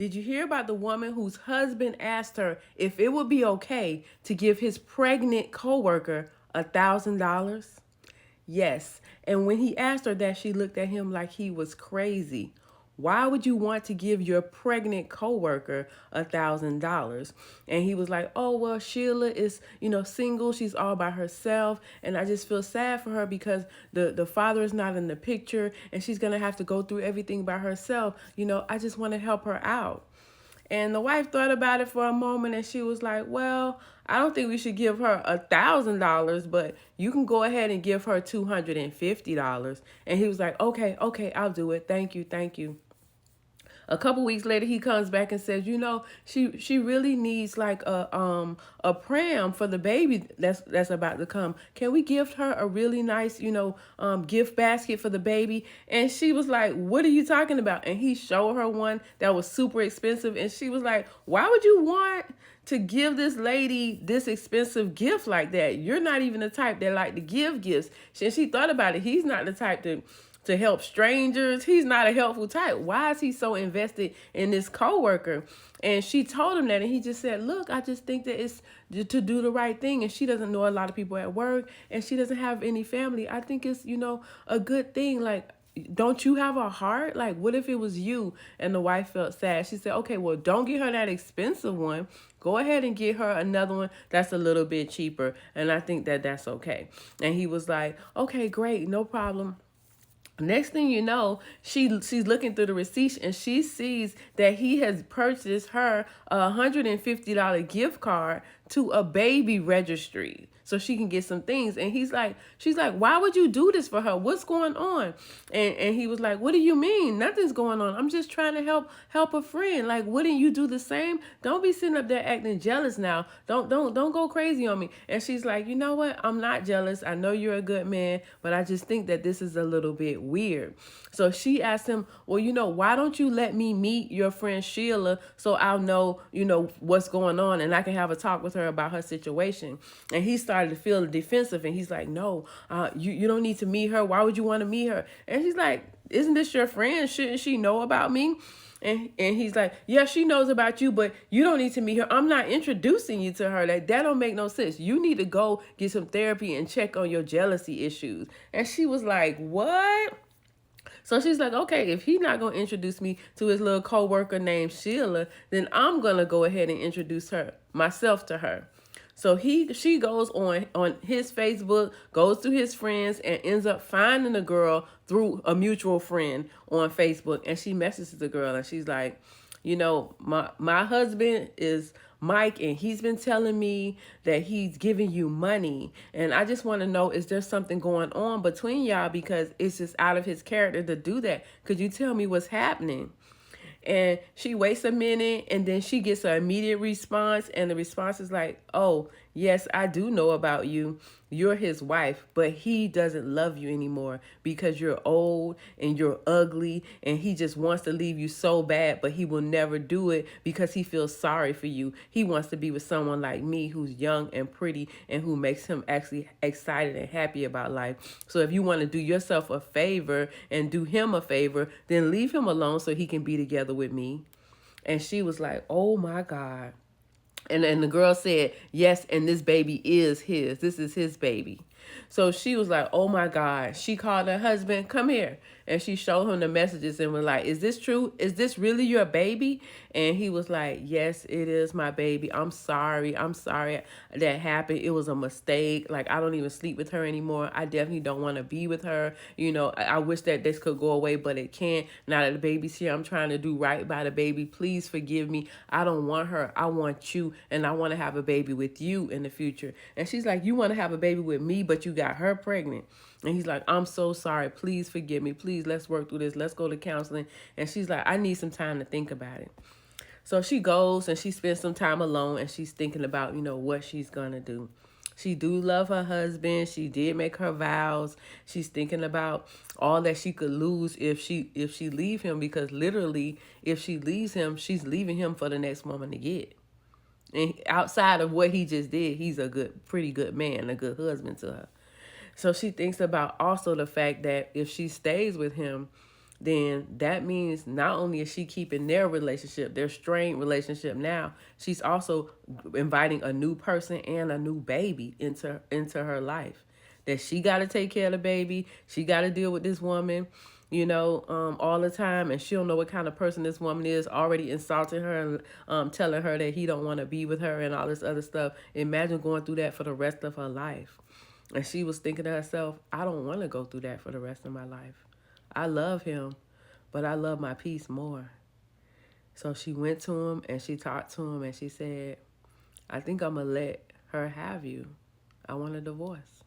Did you hear about the woman whose husband asked her if it would be okay to give his pregnant coworker $1,000? Yes. And when he asked her that, she looked at him like he was crazy. Why would you want to give your pregnant coworker $1,000? And he was like, oh, well, Sheila is, single. She's all by herself. And I just feel sad for her because the father is not in the picture and she's going to have to go through everything by herself. I just want to help her out. And the wife thought about it for a moment and she was like, well, I don't think we should give her $1,000, but you can go ahead and give her $250. And he was like, okay, I'll do it. Thank you, thank you. A couple weeks later, he comes back and says, she really needs like a pram for the baby that's about to come. Can we gift her a really nice gift basket for the baby? And she was like, what are you talking about? And he showed her one that was super expensive, and she was like, why would you want to give this lady this expensive gift like that? You're not even the type that like to give gifts. And she thought about it. He's not the type to help strangers. He's not a helpful type. Why is he so invested in this coworker? And she told him that, and he just said, look, I just think that it's to do the right thing. And she doesn't know a lot of people at work, and she doesn't have any family. I think it's, a good thing. Like, don't you have a heart? Like, what if it was you? And the wife felt sad. She said, okay, well, don't get her that expensive one. Go ahead and get her another one that's a little bit cheaper. And I think that that's okay. And he was like, okay, great, no problem. Next thing you know, she's looking through the receipts and she sees that he has purchased her a $150 gift card to a baby registry so she can get some things. And she's like, why would you do this for her? What's going on? And he was like, what do you mean? Nothing's going on. I'm just trying to help a friend. Like, wouldn't you do the same? Don't be sitting up there acting jealous now. Don't go crazy on me. And she's like, you know what? I'm not jealous. I know you're a good man, but I just think that this is a little bit weird. So she asked him, well, why don't you let me meet your friend Sheila so I'll know, what's going on and I can have a talk with her about her situation. And he started to feel defensive and he's like, no, you don't need to meet her. Why would you want to meet her? And she's like, isn't this your friend? Shouldn't she know about me? And he's like, yeah, she knows about you, but you don't need to meet her. I'm not introducing you to her. Like, that don't make no sense. You need to go get some therapy and check on your jealousy issues. And she was like, what? So she's like, okay, if he's not going to introduce me to his little coworker named Sheila, then I'm going to go ahead and introduce myself to her. So she goes on his Facebook, goes to his friends, and ends up finding the girl through a mutual friend on Facebook. And she messages the girl, and she's like, my husband is Mike, and he's been telling me that he's giving you money. And I just want to know, is there something going on between y'all? Because it's just out of his character to do that. Could you tell me what's happening? And she waits a minute and then she gets an immediate response. And the response is like, oh, yes, I do know about you. You're his wife, but he doesn't love you anymore because you're old and you're ugly. And he just wants to leave you so bad, but he will never do it because he feels sorry for you. He wants to be with someone like me who's young and pretty and who makes him actually excited and happy about life. So if you want to do yourself a favor and do him a favor, then leave him alone so he can be together with me. And she was like, oh my God. And then the girl said, yes, and this baby is his. This is his baby. So she was like, oh my God. She called her husband, come here. And she showed him the messages and was like, is this true? Is this really your baby? And he was like, yes, it is my baby. I'm sorry. I'm sorry that happened. It was a mistake. Like, I don't even sleep with her anymore. I definitely don't want to be with her. I wish that this could go away, but it can't. Now that the baby's here, I'm trying to do right by the baby. Please forgive me. I don't want her. I want you. And I want to have a baby with you in the future. And she's like, you want to have a baby with me, but you got her pregnant. And he's like, I'm so sorry. Please forgive me. Please, let's work through this. Let's go to counseling. And she's like, I need some time to think about it. So she goes and she spends some time alone and she's thinking about, what she's going to do. She do love her husband. She did make her vows. She's thinking about all that she could lose if she leave him, because literally if she leaves him, she's leaving him for the next woman to get. And outside of what he just did, he's a pretty good man, a good husband to her. So she thinks about also the fact that if she stays with him, then that means not only is she keeping their relationship, their strained relationship now, she's also inviting a new person and a new baby into her life. That she got to take care of the baby. She got to deal with this woman, all the time, and she don't know what kind of person this woman is. Already insulting her and telling her that he don't want to be with her and all this other stuff. Imagine going through that for the rest of her life. And she was thinking to herself, I don't want to go through that for the rest of my life. I love him, but I love my peace more. So she went to him and she talked to him and she said, I think I'm going to let her have you. I want a divorce.